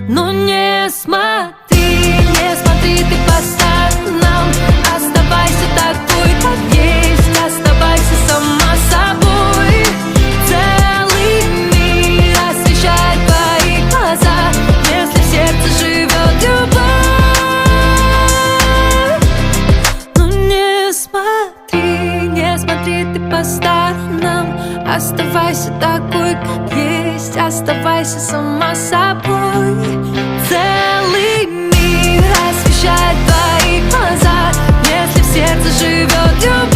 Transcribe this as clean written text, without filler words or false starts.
Но не смотри, не смотри ты по сторонам. Оставайся такой, как есть, оставайся сама собой. Целый мир освещает твои глаза, если в сердце живет любовь. Но не смотри ты по сторонам. Оставайся такой, как есть, оставайся сама собой. Целый мир освещает твои глаза, если в сердце живет любовь.